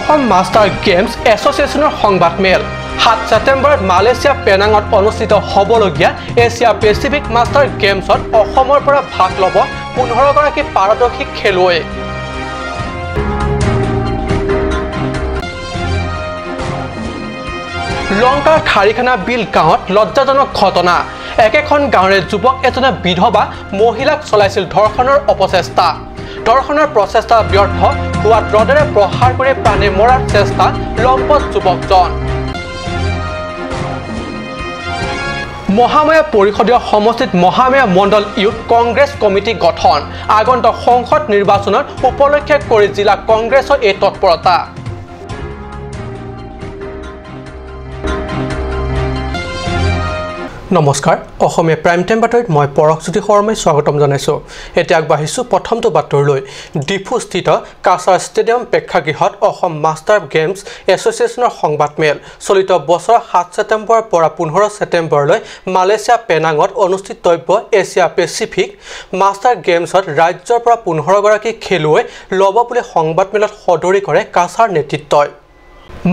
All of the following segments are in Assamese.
অসম মাষ্টাৰ গেমছ এছ'চিয়েশ্যনৰ সংবাদমেল 7 ছেপ্টেম্বৰত মালয়েছিয়া পেনাঙত অনুষ্ঠিত হ'বলগীয়া এছিয়া পেচিফিক মাষ্টাৰ গেমছত অসমৰ পৰা ভাগ ল'ব 15 গৰাকী পাৰদৰ্শী খেলুৱৈ। লংকাৰ খাৰিখানা বিল গাঁৱত লজ্জাজনক ঘটনা। একেখন গাঁৱৰে যুৱক এজনে বিধৱা মহিলাক চলাইছিল ধৰ্ষণৰ অপচেষ্টা। ধৰ্ষণৰ প্ৰচেষ্টা ব্যৰ্থ হোৱাত ৰডেৰে প্ৰহাৰ কৰি প্ৰাণে মৰাৰ চেষ্টা লম্পট যুৱকজন। মহামায়া পৰিষদীয় সমষ্টিত মহামায়া মণ্ডল ইউথ কংগ্ৰেছ কমিটি গঠন। আগন্তুক সংসদ নিৰ্বাচনত উপলক্ষে কৰি জিলা কংগ্ৰেছৰ এই তৎপৰতা। নমস্কাৰ, অসমীয়া প্ৰাইম টাইম বাতৰিত মই পৰকজ্যোতি শৰ্মাই স্বাগতম জনাইছোঁ। এতিয়া আগবাঢ়িছোঁ প্ৰথমটো বাতৰিলৈ। ডিফুস্থিত কাছাৰ ষ্টেডিয়াম প্ৰেক্ষাগৃহত অসম মাষ্টাৰ গেমছ এছ'চিয়েশ্যনৰ সংবাদমেল। চলিত বছৰ 7 ছেপ্টেম্বৰৰ পৰা 15 ছেপ্টেম্বৰলৈ মালয়েছিয়া পেনাঙত অনুষ্ঠিতব্য এছিয়া পেচিফিক মাষ্টাৰ গেমছত ৰাজ্যৰ পৰা 15 গৰাকী খেলুৱৈ ল'ব বুলি সংবাদমেলত সদৰি কৰে কাছাৰ নেতৃত্বই।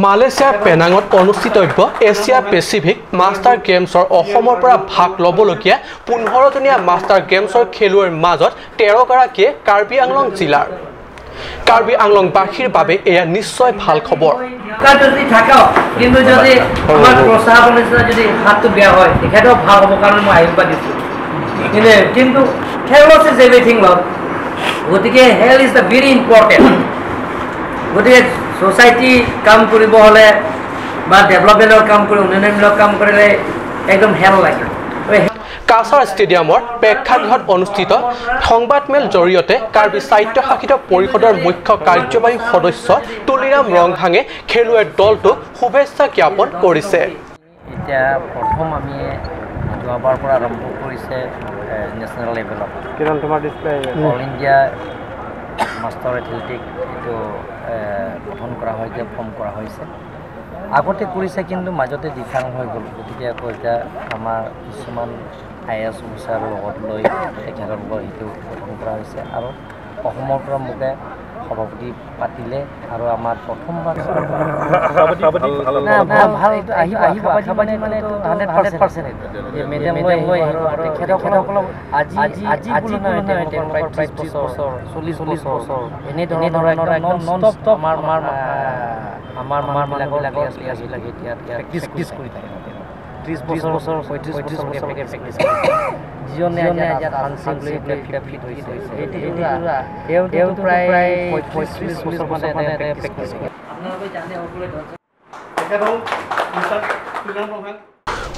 মালয়েছিয়াৰ পেনাঙত অনুষ্ঠিতব্য এছিয়া পেচিফিক মাষ্টাৰ গেমছৰ অসমৰ পৰা ভাগ ল'বলগীয়া 15জনীয়া মাষ্টাৰ গেমছৰ খেলুৱৈৰ মাজত 13 গৰাকীয়ে কাৰ্বি আংলং জিলাৰ। কাৰ্বি আংলংবাসীৰ বাবে এয়া নিশ্চয় ভাল খবৰ। কিন্তু যদি আমাৰ প্ৰশাসনে যদি হাতটো বেয়া হয় তেখেতেও ভাল হ'ব কাৰণে মই আশীৰ্বাদ দিছোঁ। কিন্তু হেল্থ ইজ এভৰিথিং লভ। গতিকে health is the very important. গতিকে সোসাইটি কাম কৰিব হলে বা ডেভেলপমেন্টৰ কাম কৰি উন্নয়নমূলক কাম কৰিলে একদম হেল লাগে। কাছাৰ ষ্টেডিয়ামৰ প্ৰেক্ষাগৃহত অনুষ্ঠিত সংবাদমেল জৰিয়তে কাৰ্বি স্বায়ত্তশাসিত পৰিষদৰ মুখ্য কাৰ্যবাহী সদস্য তুলিৰাম ৰংহাঙে খেলুৱৈৰ দলটোক শুভেচ্ছা জ্ঞাপন কৰিছে। এতিয়া প্ৰথম আমি যোৱাবাৰ পৰা আৰম্ভ কৰিছে নেশ্যনেল লেভেলত অল ইণ্ডিয়া মাষ্টাৰ এথলেটিক এইটো গঠন কৰা হৈছে, ফৰ্ম কৰা হৈছে। আগতে কৰিছে কিন্তু মাজতে দিফাং হৈ গ'ল। গতিকে আকৌ এতিয়া আমাৰ কিছুমান IAS অফিচাৰৰ লগত লৈ তেখেতৰ লগত সেইটো গঠন কৰা হৈছে আৰু অসমৰ পৰা মোকে সভাপতি পাতিলে আৰু আমাৰ প্ৰথমবাৰ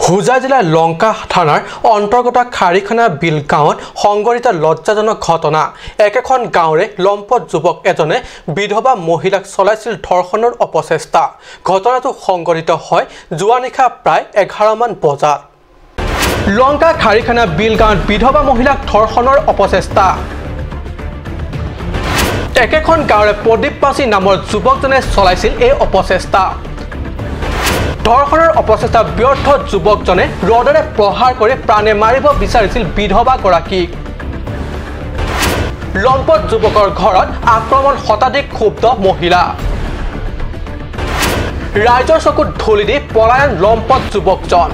হোজাই জিলাৰ লংকা থানাৰ অন্তৰ্গত খাৰিখানা বিল গাঁৱত সংঘটিত লজ্জাজনক ঘটনা। একেখন গাঁৱৰে লম্পট যুৱক এজনে বিধৱা মহিলাক চলাইছিল ধৰ্ষণৰ অপচেষ্টা। ঘটনাটো সংঘটিত হয় যোৱা নিশা প্ৰায় 11 মান বজাত। লংকা খাৰিখানা বিল গাঁৱত বিধৱা মহিলাক ধৰ্ষণৰ অপচেষ্টা। একেখন গাঁৱৰে প্ৰদীপ পাচি নামৰ যুৱকজনে চলাইছিল এই অপচেষ্টা। ধৰ্ষণৰ অপচেষ্টা ব্যৰ্থ যুৱকজনে ৰডেৰে প্ৰহাৰ কৰি প্ৰাণে মাৰিব বিচাৰিছিল বিধৱাগৰাকীক। লম্পট যুৱকৰ ঘৰত আক্ৰমণ শতাধিক ক্ষুব্ধ মহিলা। ৰাইজৰ চকুত ধূলি দি পলায়ন লম্পট যুৱকজন।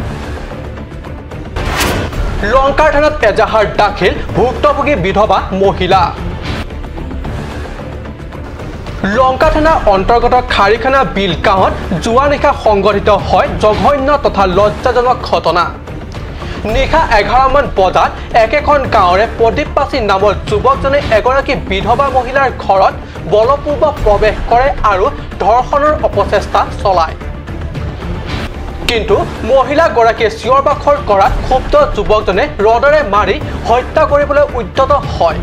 লংকাৰ থানাত এজাহাৰ দাখিল ভুক্তভোগী বিধৱা মহিলা। লংকা থানা অন্তৰ্গত খাৰিখানা বিল গাঁৱত যোৱা নিশা সংঘটিত হয় জঘন্য তথা লজ্জাজনক ঘটনা। নিশা 11 মান বজাত একেখন গাঁৱৰে প্ৰদীপ পাচি নামৰ যুৱকজনে এগৰাকী বিধৱা মহিলাৰ ঘৰত বলপূৰ্বক প্ৰৱেশ কৰে আৰু ধৰ্ষণৰ অপচেষ্টা চলায়। কিন্তু মহিলাগৰাকীয়ে চিঞৰ বাখৰ কৰাত ক্ষুব্ধ যুৱকজনে ৰডেৰে মাৰি হত্যা কৰিবলৈ উদ্যত হয়।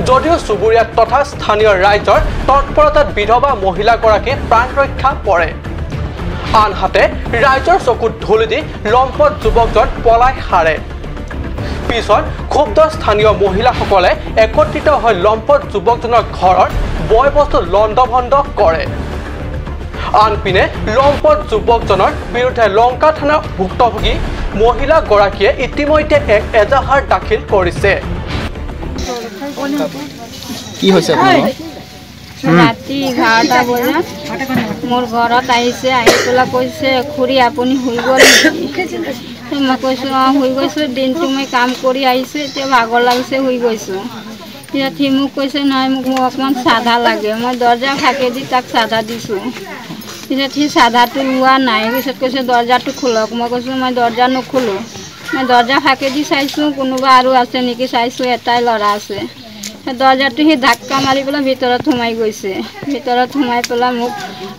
যদিও চুবুৰীয়া তথা স্থানীয় ৰাইজৰ তৎপৰতাত বিধৱা মহিলাগৰাকী প্ৰাণ ৰক্ষা পৰে। আনহাতে ৰাইজৰ চকুত ধূলি দি লম্পট যুৱকজন পলাই সাৰে। পিছত ক্ষুব্ধ স্থানীয় মহিলাসকলে একত্ৰিত হৈ লম্পট যুৱকজনৰ ঘৰৰ বয় বস্তু লণ্ডভণ্ড কৰে। আনপিনে লম্পট যুৱকজনৰ বিৰুদ্ধে লংকা থানাৰ ভুক্তভোগী মহিলাগৰাকীয়ে ইতিমধ্যে এক এজাহাৰ দাখিল কৰিছে। কি হৈছে আপোনাৰ? ৰাতি 11টা বজাত মোৰ ঘৰত আহিছে আহি পেলাই কৈছে খুৰী আপুনি শুই গ'ল নেকি মই কৈছোঁ অঁ শুই গৈছোঁ দিনটো মই কাম কৰি আহিছোঁ এতিয়া ভাগৰ লাগিছে শুই গৈছোঁ তেতিয়া সি মোক কৈছে নহয় মোক অকণমান চাধা লাগে মই দৰ্জা ফাঁকি দি তাক চাধা দিছোঁ তেতিয়া সি চাধাটো লোৱা নাই পিছত কৈছে দৰ্জাটো খোলক মই কৈছোঁ মই দৰ্জা নোখোলোঁ মই দৰ্জা ফাঁকি দি চাইছোঁ কোনোবা আৰু আছে নেকি চাইছোঁ এটাই ল'ৰা আছে দৰ্জাটো সি ধাক্কা মাৰি পেলাই ভিতৰত সোমাই গৈছে ভিতৰত সোমাই পেলাই মোক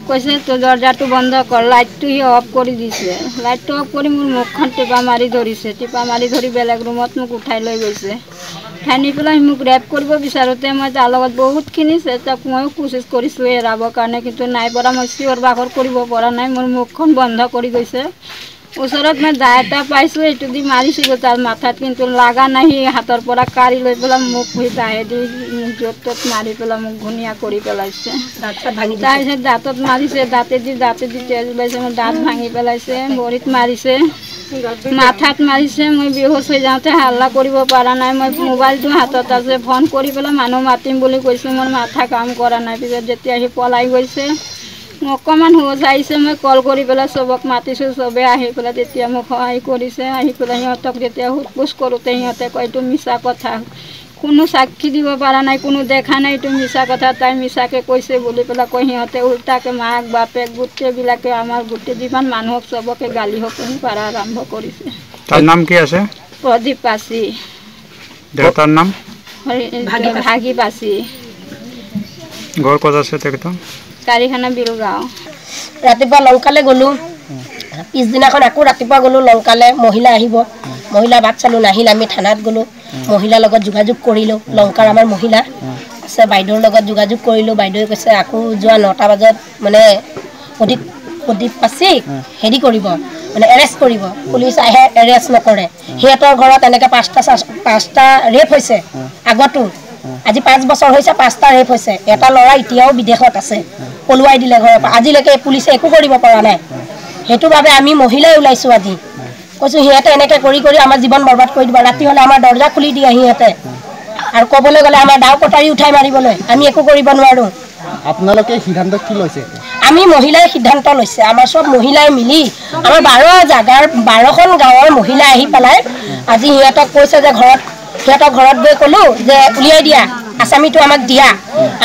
কৈছে তো দৰ্জাটো বন্ধ কৰ লাইটটো সি অফ কৰি দিছে লাইটটো অফ কৰি মোৰ মুখখন টিপা মাৰি ধৰিছে টিপা মাৰি ধৰি বেলেগ ৰুমত মোক উঠাই লৈ গৈছে উঠাই নি পেলাই মোক ৰেপ কৰিব বিচাৰোঁতে মই তাৰ লগত বহুতখিনি চেষ্টা ময়ো কোচিছ কৰিছোঁ এৰাবৰ কাৰণে কিন্তু নাই পৰা মই চিঞৰ বাখৰ কৰিব পৰা নাই মোৰ মুখখন বন্ধ কৰি গৈছে ওচৰত মই দা এটা পাইছোঁ এইটো দি মাৰিছিলোঁ তাৰ মাথাত কিন্তু লাগা নাই সি হাতৰ পৰা কাঢ়ি লৈ পেলাই মোক দাহেদি য'ত ত'ত মাৰি পেলাই মোক ঘূণীয়া কৰি পেলাইছে তাৰপিছত দাঁতত মাৰিছে দাঁতেদি তেজ ওলাইছে মোৰ দাঁত ভাঙি পেলাইছে ভৰিত মাৰিছে মাথাত মাৰিছে মই বেহুচ হৈ যাওঁতে হাল্লা কৰিব পৰা নাই মই মোবাইলটো হাতত আছে ফোন কৰি পেলাই মানুহ মাতিম বুলি কৈছোঁ মোৰ মাথা কাম কৰা নাই পিছত যেতিয়া সি পলাই গৈছে অকণমান হোজ আহিছে মই কল কৰি পেলাই চবক মাতিছোঁ চবে আহি পেলাই তেতিয়া মোক সহায় কৰিছে আহি পেলাই সিহঁতক যেতিয়া সোধ-পোছ কৰোঁতে সিহঁতে কয় এইটো মিছা কথা কোনো সাক্ষী দিব পৰা নাই কোনো দেখা নাই এইটো মিছা কথা তাই মিছাকৈ কৈছে বুলি পেলাই কয় সিহঁতে উল্টাকৈ মাক বাপেক গোটেইবিলাকে আমাৰ গোটেই যিমান মানুহক চবকে গালি শুনি পাৰা আৰম্ভ কৰিছে তাৰ নাম কি আছে প্ৰদীপ পাচি দেউতাৰ নাম ভাগী পাচি ঘৰ ক'ত আছে তেখেতৰ কাৰিখানা বিলগাঁও ৰাতিপুৱা লংকালে গ'লোঁ পিছদিনাখন আকৌ ৰাতিপুৱা গ'লোঁ লংকালে মহিলা আহিব মহিলা ভাত চালোঁ নাহিল আমি থানাত গ'লোঁ মহিলাৰ লগত যোগাযোগ কৰিলোঁ লংকাৰ আমাৰ মহিলা আছে বাইদেউৰ লগত যোগাযোগ কৰিলোঁ বাইদেৱে কৈছে আকৌ যোৱা 9টা বজাত মানে প্ৰদীপ পাচিক হেৰি কৰিব মানে এৰেষ্ট কৰিব পুলিচ আহে এৰেষ্ট নকৰে সিহঁতৰ ঘৰত এনেকৈ 5টা ৰেপ হৈছে আগতো আজি 5 বছৰ হৈছে 5টা ৰেপ হৈছে এটা ল'ৰা এতিয়াও বিদেশত আছে পলুৱাই দিলে ঘৰৰ পৰা আজিলৈকে পুলিচে একো কৰিব পৰা নাই সেইটো বাবে আমি মহিলাই ওলাইছোঁ আজি কৈছোঁ সিহঁতে এনেকৈ কৰি কৰি আমাৰ জীৱন বৰবাদ কৰি দিব ৰাতি হ'লে আমাৰ দৰ্জা খুলি দিয়ে সিহঁতে আৰু ক'বলৈ গ'লে আমাৰ দাও কটাৰী উঠাই মাৰিবলৈ আমি একো কৰিব নোৱাৰোঁ আপোনালোকে সিদ্ধান্ত কি লৈছে আমি মহিলাই সিদ্ধান্ত লৈছে আমাৰ সব মহিলাই মিলি আমাৰ 12খন গাঁৱৰ মহিলা আহি পেলাই আজি সিহঁতক কৈছে যে সিহঁতৰ ঘৰত গৈ ক'লোঁ যে উলিয়াই দিয়া আসামীটো আমাক দিয়া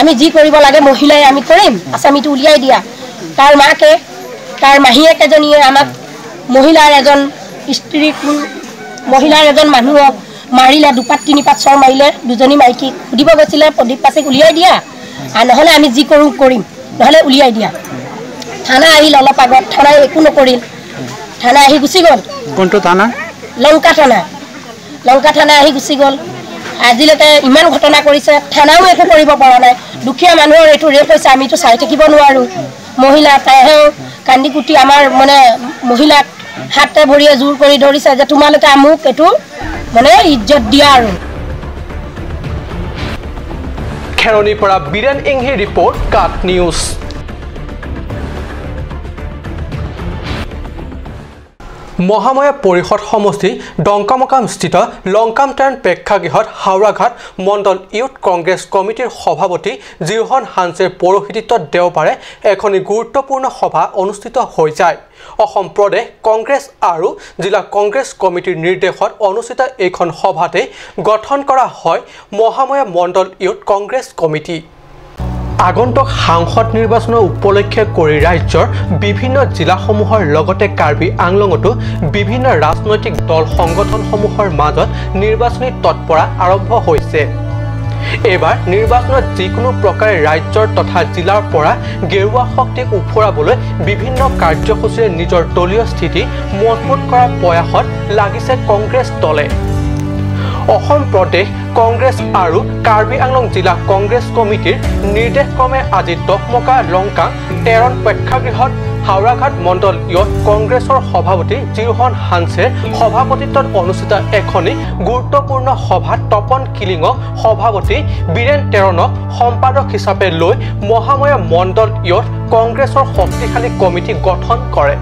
আমি যি কৰিব লাগে মহিলাই আমি কৰিম আসামীটো উলিয়াই দিয়া তাৰ মাকে তাৰ মাহীয়েক এজনীয়ে আমাক মহিলাৰ এজন স্ত্ৰীক মহিলাৰ এজন মানুহক মাৰিলে 2 পাত 3 পাত চৰ মাৰিলে দুজনী মাইকী সুধিব গৈছিলে প্ৰদীপ পাচিক উলিয়াই দিয়া আৰু নহ'লে আমি যি কৰোঁ কৰিম নহ'লে উলিয়াই দিয়া থানা আহিল অলপ আগত থানাই একো নকৰিল থানা আহি গুচি গ'ল কোনটো থানা লংকা থানা আহি গুচি গ'ল আজিলৈকে ইমান ঘটনা কৰিছে থানাও একো কৰিব পৰা নাই দুখীয়া মানুহৰ এইটো ৰেপ হৈছে আমিতো চাই থাকিব নোৱাৰোঁ মহিলা তাইহেও কান্দি কুটি আমাৰ মানে মহিলাক হাতে ভৰিয়ে জোৰ কৰি ধৰিছে যে তোমালোকে আমুক এইটো মানে ইজ্জত দিয়া আৰু খেৰণিৰ পৰা বীৰেন ইংহিৰ ৰিপৰ্ট কাট নিউজ মহামায়া পৰিষদ সমষ্টি ডংকামকাম স্থিত লংকাম টাউন প্ৰেক্ষাগৃহত হাওৰাঘাট মণ্ডল ইউথ কংগ্ৰেছ কমিটিৰ সভাপতি জিৰহন হানছেৰ পৌৰোহিত্যত দেওবাৰে এখনি গুৰুত্বপূৰ্ণ সভা অনুষ্ঠিত হৈ যায় অসম প্ৰদেশ কংগ্ৰেছ আৰু জিলা কংগ্ৰেছ কমিটিৰ নিৰ্দেশত অনুষ্ঠিত এইখন সভাতে গঠন কৰা হয় মহামায়া মণ্ডল ইউথ কংগ্ৰেছ কমিটি আগন্তুক সাংসদ নিৰ্বাচনৰ উপলক্ষে কৰি ৰাজ্যৰ বিভিন্ন জিলাসমূহৰ লগতে কাৰ্বি আংলঙতো বিভিন্ন ৰাজনৈতিক দল সংগঠনসমূহৰ মাজত নিৰ্বাচনী তৎপৰা আৰম্ভ হৈছে এবাৰ নিৰ্বাচনত যিকোনো প্ৰকাৰে ৰাজ্যৰ তথা জিলাৰ পৰা গেৰুৱা শক্তিক উফৰাবলৈ বিভিন্ন কাৰ্যসূচীৰে নিজৰ দলীয় স্থিতি মজবুত কৰাৰ প্ৰয়াসত লাগিছে কংগ্ৰেছ দলে অসম প্ৰদেশ কংগ্ৰেছ আৰু কাৰ্বি আংলং জিলা কংগ্ৰেছ কমিটিৰ নিৰ্দেশক্ৰমে আজি দহমকা লংকা টেৰণ প্ৰেক্ষাগৃহত হাওৰাঘাট মণ্ডল ইউথ কংগ্ৰেছৰ সভাপতি জিৰহন হানছেৰ সভাপতিত্বত অনুষ্ঠিত এখনি গুৰুত্বপূৰ্ণ সভাত তপন কিলিঙক সভাপতি বীৰেন টেৰণক সম্পাদক হিচাপে লৈ মহামায়া মণ্ডল ইউথ কংগ্ৰেছৰ শক্তিশালী কমিটি গঠন কৰে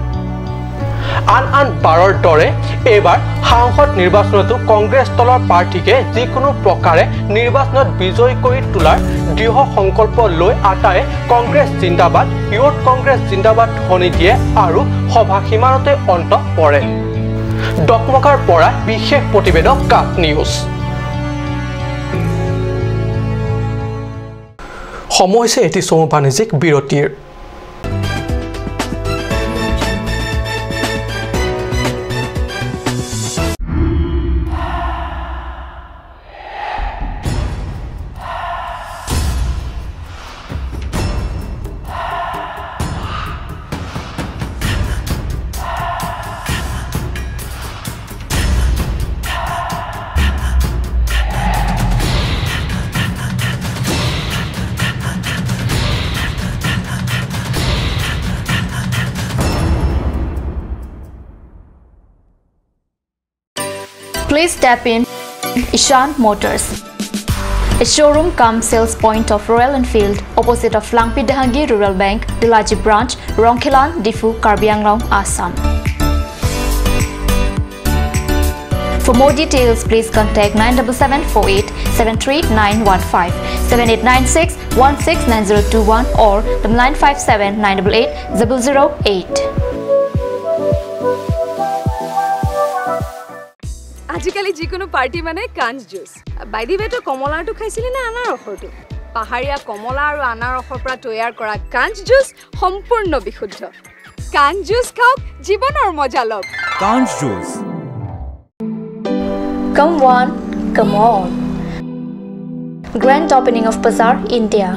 আন বাৰৰ দৰে এইবাৰ সাংসদ নিৰ্বাচনতো কংগ্ৰেছ দলৰ প্ৰাৰ্থীকে যিকোনো প্ৰকাৰে নিৰ্বাচনত বিজয়ী কৰি তোলাৰ দৃঢ় সংকল্প লৈ আটায়ে কংগ্ৰেছ জিন্দাবাদ ইউথ কংগ্ৰেছ জিন্দাবাদ ধ্বনি দিয়ে আৰু সভা সীমানতে অন্ত পৰে ডকমকাৰ পৰা বিশেষ প্ৰতিবেদক কাট নিউজ সময় হৈছে এটি চমু বাণিজ্যিক বিৰতিৰ Please step in Ishan Motors, a showroom cum sales point of Royal Enfield opposite of Langpi Dahangi Rural Bank, Dilaji Branch, Rongkhelan, Difu, Karbi Anglong, Assam. For more details, please contact 97748 73915, 7896 169021 or 957 988 008. আজিকালি যিকোনো পাৰ্টি মানে কাঞ্জ জুচ বাই দি ৱে তো কমলাটো খাইছিলি না আনাৰসৰটো পাহাৰীয়া কমলা আৰু আনাৰসৰ পৰা তৈয়াৰ কৰা কাঞ্জ জুচ সম্পূৰ্ণ বিশুদ্ধ কাঞ্জ জুচ খাওক জীৱনৰ মজা লওক কাঞ্জ juice Come on, come on. Grand opening of Bazaar, India.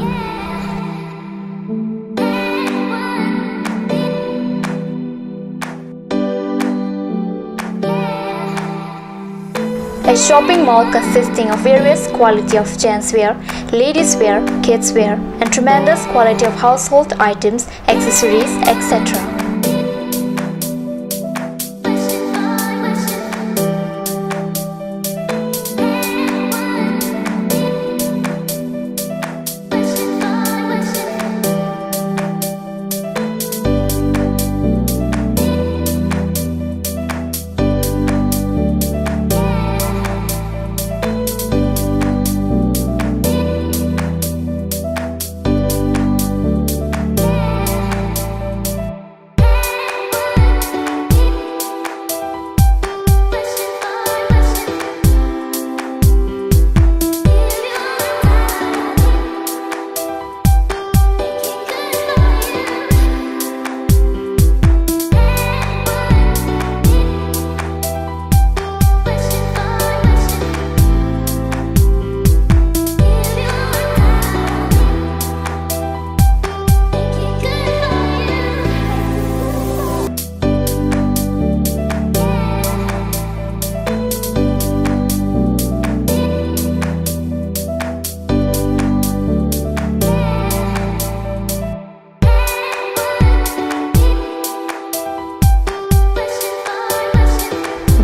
A shopping mall consisting of various quality of gents wear, ladies wear, kids wear, and tremendous quality of household items, accessories, etc.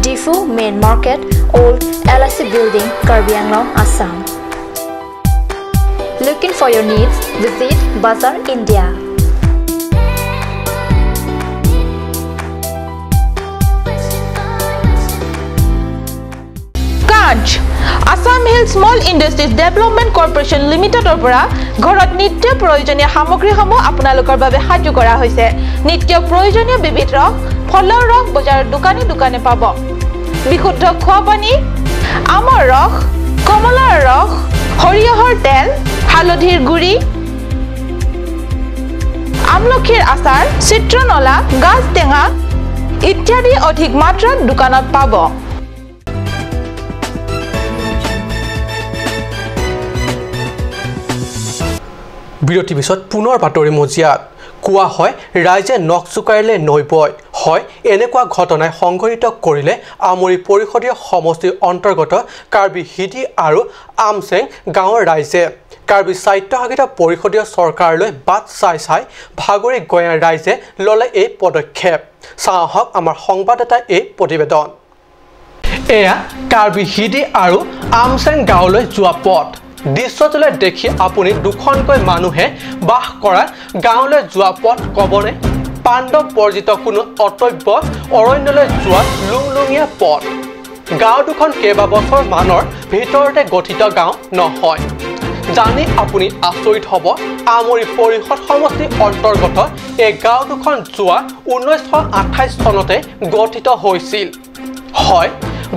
Difu Main Market, Old LIC Building, Karbi Anglong, Assam. Looking for your needs? Visit Bazaar, India. Kanj Assam Hill Small Industries Development Corporation Limited পৰা ঘৰত নিত্য প্ৰয়োজনীয় সামগ্ৰীসমূহ আপোনালোকৰ বাবে সাজু কৰা হৈছে নিত্য প্ৰয়োজনীয় বিবিধ ৰস ফলৰ ৰস বজাৰৰ দোকানে দোকানে পাব বিশুদ্ধ খোৱা পানী আমৰ ৰস কমলাৰ ৰস সৰিয়হৰ তেল হালধিৰ গুড়ি আমলখিৰ আচাৰ চিত্ৰনলা গাজ টেঙা ইত্যাদি অধিক মাত্ৰাত দোকানত পাব বিৰতি পিছত পুনৰ বাতৰি মজিয়াত কোৱা হয় ৰাইজে নখ চুকাৰিলে নৈ বয় হয় এনেকুৱা ঘটনাই সংঘটিত কৰিলে আমৰি পৰিষদীয় সমষ্টিৰ অন্তৰ্গত কাৰ্বি হিডি আৰু আমচেং গাঁৱৰ ৰাইজে কাৰ্বি স্বায়ত্তশাসিত পৰিষদীয় চৰকাৰলৈ বাট চাই ভাগৰি গঞা ৰাইজে ললে এই পদক্ষেপ চাহক আমাৰ সংবাদদাতাই এই প্ৰতিবেদন এয়া কাৰ্বি হিডি আৰু আমচেং গাঁৱলৈ যোৱা পথ দৃশ্যটোলৈ দেখি আপুনি দুখনকৈ মানুহে বাস কৰা গাঁৱলৈ যোৱা পথ ক'বনে পাণ্ডৱ বৰ্জিত কোনো অতব্য অৰণ্যলৈ যোৱা লুংলুঙীয়া পথ গাঁও দুখন কেইবাবছৰ মানৰ ভিতৰতে গঠিত গাঁও নহয় জানি আপুনি আচৰিত হ'ব আমৰি পৰিষদ সমষ্টি অন্তৰ্গত এই গাঁও দুখন যোৱা 1928 চনতে গঠিত হৈছিল হয়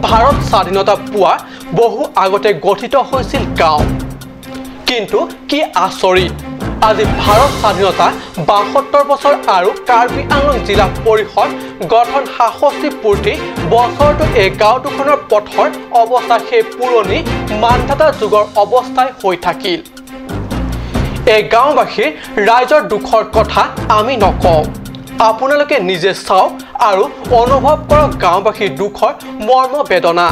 ভাৰত স্বাধীনতা পোৱা বহু আগতে গঠিত হৈছিল গাঁও কিন্তু কি আচৰিত আজি ভাৰত স্বাধীনতা 72 বছৰ আৰু কাৰ্বি আংলং জিলা পৰিষদ গঠন 66 পূৰ্তি বছৰটো এই গাঁও দুখনৰ পথৰ অৱস্থা সেই পুৰণি মানধাতা যুগৰ অৱস্থাই হৈ থাকিল এই গাঁওবাসীৰ ৰাইজৰ দুখৰ কথা আমি নকওঁ আপোনালোকে নিজে চাওক আৰু অনুভৱ কৰক গাঁওবাসীৰ দুখৰ মৰ্ম বেদনা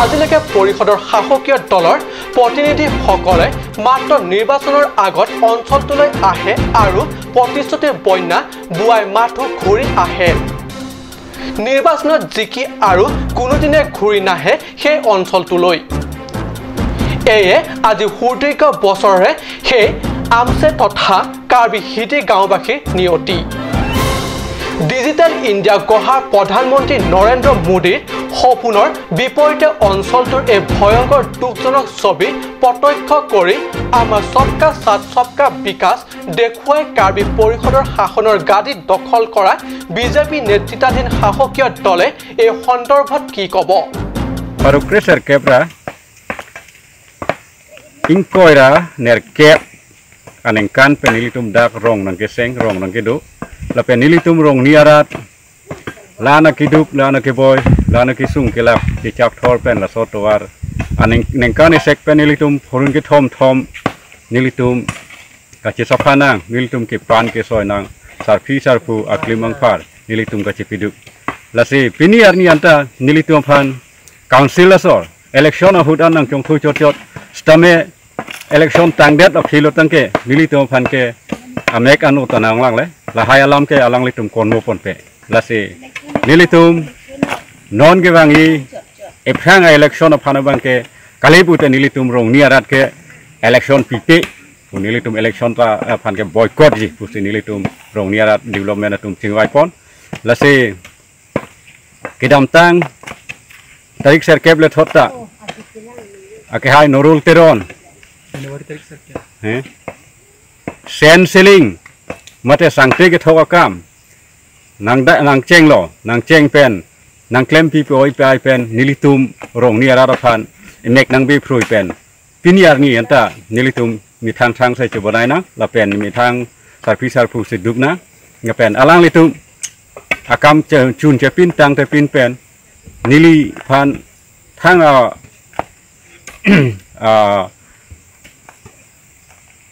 আজিলৈকে পৰিষদৰ শাসকীয় দলৰ প্ৰতিনিধিসকলে মাত্ৰ নিৰ্বাচনৰ আগত অঞ্চলটোলৈ আহে আৰু প্ৰতিশ্ৰুতিৰ বন্যা বুৱাই মাথো ঘূৰি আহে নিৰ্বাচনত জিকি আৰু কোনোদিনে ঘূৰি নাহে সেই অঞ্চলটোলৈ এয়ে আজি সুদীৰ্ঘ বছৰে সেই আমছে তথা কাৰ্বি হিটি গাঁওবাসীৰ নিয়তি ডিজিটেল ইণ্ডিয়া গঢ়াৰ প্ৰধানমন্ত্ৰী নৰেন্দ্ৰ মোদীৰ সপোনৰ বিপৰীতে অঞ্চলটোৰ এই ভয়ংকৰ দুখজনক ছবি প্ৰত্যক্ষ কৰি আমাৰ সবকা সাথ সবকা বিকাশ দেখুৱাই কাৰ্বি পৰিষদৰ শাসনৰ গাদী দখল কৰা বিজেপি নেতৃত্বাধীন শাসকীয় দলে এই সন্দৰ্ভত কি ক'ব Parukresar kepra ingkoira ner kep anengkan penilitum dak rong nang keseng rong nang kedu la penilitum rong niarat lana kidup lana keboy lana kisung kelap dicap thor pen la sotowar anengkan esek penilitum phurun ke thom nilitum kachi sophanang nilitum ke pan ke soinang sarfu aklimang par nilitum kachi pidup la se piniar ni anta nilitum phan council asor election hudan nang kyong thu chot stame election tangdet of khilo tangke nilitum phan ke amek anu tanang lang le la hai alam ke alang litum konmo pon pe la se nilitum non ke wangi ephang election of hanabang ke kalibu te nilitum rong niarat ke election pite nilitum election ta phan ke boycott ji pusi nilitum rong niarat development atum chingwai pon la se kidam tang tarik serkep le thota ake hai norul teron sen seling mate sangte ke thoka kam nang cheng lo nang cheng pen nang klem pi oi pai pen nilitum rong ni ara phan nek nang bi phrui pen piniar ni anta nilitum mi thang sai chubonai na la pen mi thang sarpisar phu siduk na nga pen alang litum akam chun che pin tang te pin pen nili phan thang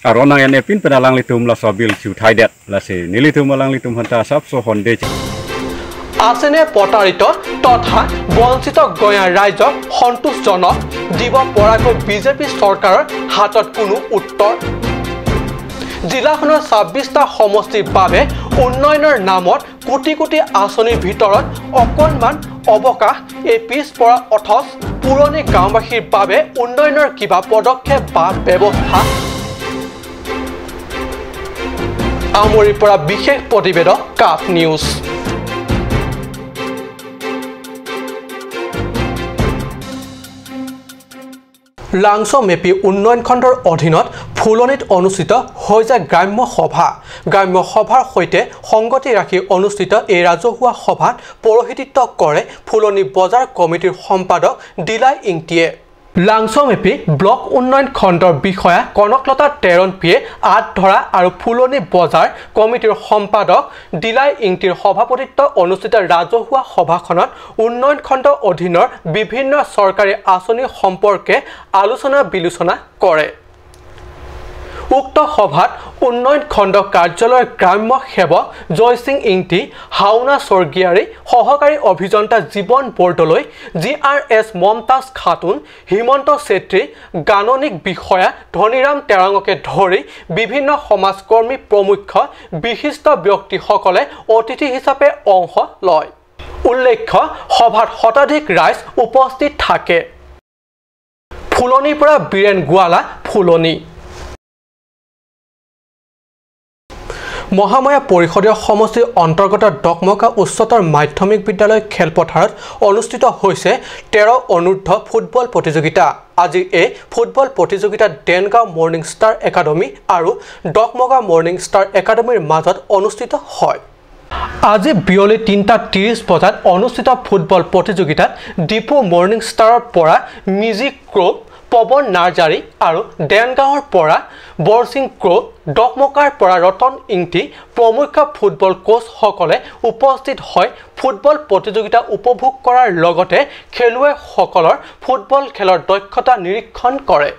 aronang ene pin pedalang litum la sobil chu thaidet la se nilitum alang litum hanta sab so honde আছেনে প্ৰতাৰিত তথা বঞ্চিত গঞা ৰাইজক সন্তোষজনক দিব পৰাকৈ বিজেপি চৰকাৰৰ হাতত কোনো উত্তৰ জিলাখনৰ 26টা সমষ্টিৰ বাবে উন্নয়নৰ নামত কোটি কোটি আঁচনিৰ ভিতৰত অকণমান অৱকাশ এই পিছপৰা অথচ পুৰণি গাঁওবাসীৰ বাবে উন্নয়নৰ কিবা পদক্ষেপ বা ব্যৱস্থা আমৰিৰ পৰা বিশেষ প্ৰতিবেদক কাপ নিউজ লাংছ মেপি উন্নয়ন খণ্ডৰ অধীনত ফুলনিত অনুষ্ঠিত হৈ যায় গ্ৰাম্য সভাৰ সৈতে সংগতি ৰাখি অনুষ্ঠিত এই ৰাজহুৱা সভাত পৌৰোহিত্য কৰে ফুলনি বজাৰ কমিটিৰ সম্পাদক দিলাই ইংটিয়ে লাংছ মেপি ব্লক উন্নয়ন খণ্ডৰ বিষয়া কনকলতা তেৰণপিয়ে আঁত ধৰা আৰু ফুলনি বজাৰ কমিটিৰ সম্পাদক দিলাই ইংটিৰ সভাপতিত্ব অনুষ্ঠিত ৰাজহুৱা সভাখনত উন্নয়ন খণ্ড অধীনৰ বিভিন্ন চৰকাৰী আঁচনি সম্পৰ্কে আলোচনা বিলোচনা কৰে উক্ত সভাত উন্নয়ন খণ্ড কাৰ্যালয়ৰ গ্ৰাম্য সেৱক জয়সিং ইংটি হাওনা স্বৰ্গীয়াৰী সহকাৰী অভিযন্তা জীৱন বৰদলৈ জিআৰএছ মমতাজ খাতুন হিমন্ত চেত্ৰী গাণনিক বিষয়া ধনীৰাম তেৰাঙকে ধৰি বিভিন্ন সমাজকৰ্মী প্ৰমুখ বিশিষ্ট ব্যক্তিসকলে অতিথি হিচাপে অংশ লয় উল্লেখ্য সভাত শতাধিক ৰাইজ উপস্থিত থাকে ফুলনিৰ পৰা বীৰেন গোৱালা ফুলনি মহামায়া পৰিষদীয় সমষ্টিৰ অন্তৰ্গত ডকমকা উচ্চতৰ মাধ্যমিক বিদ্যালয় খেলপথাৰত অনুষ্ঠিত হৈছে 13 অনূৰ্ধ্ব ফুটবল প্ৰতিযোগিতা আজি এই ফুটবল প্ৰতিযোগিতাত ডেনগাঁও মৰ্নিং ষ্টাৰ একাডেমী আৰু ডকমকা মৰ্নিং ষ্টাৰ একাডেমীৰ মাজত অনুষ্ঠিত হয় আজি বিয়লি 3:30 বজাত অনুষ্ঠিত ফুটবল প্ৰতিযোগিতাত ডিপু মৰ্নিং ষ্টাৰৰ পৰা মিউজিক ক্ৰপ পৱন নাৰ্জাৰী আৰু ডেনগাঁৱৰ পৰা বৰসিং ক্ৰপ ডকমকাৰ পৰা ৰতন ইংতি প্ৰমুখ ফুটবল কোচসকলে উপস্থিত হৈ ফুটবল প্ৰতিযোগিতা উপভোগ কৰাৰ লগতে খেলুৱৈসকলৰ ফুটবল খেলৰ দক্ষতা নিৰীক্ষণ কৰে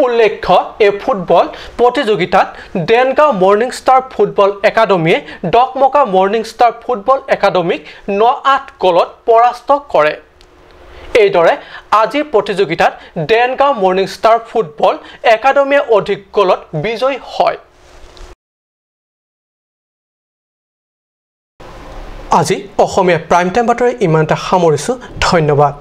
উল্লেখ্য এই ফুটবল প্ৰতিযোগিতাত ডেনগাঁও মৰ্নিং ষ্টাৰ ফুটবল একাডেমীয়ে ডকমকা মৰ্নিং ষ্টাৰ ফুটবল একাডেমীক 9-8 গলত পৰাস্ত কৰে এইদৰে আজিৰ প্ৰতিযোগিতাত ডেনগাঁও মৰ্নিং ষ্টাৰ ফুটবল একাডেমীয়ে অধিক গলত বিজয়ী হয় আজি অসমীয়া প্ৰাইম টাইম বাতৰি ইমানটা সামৰিছো ধন্যবাদ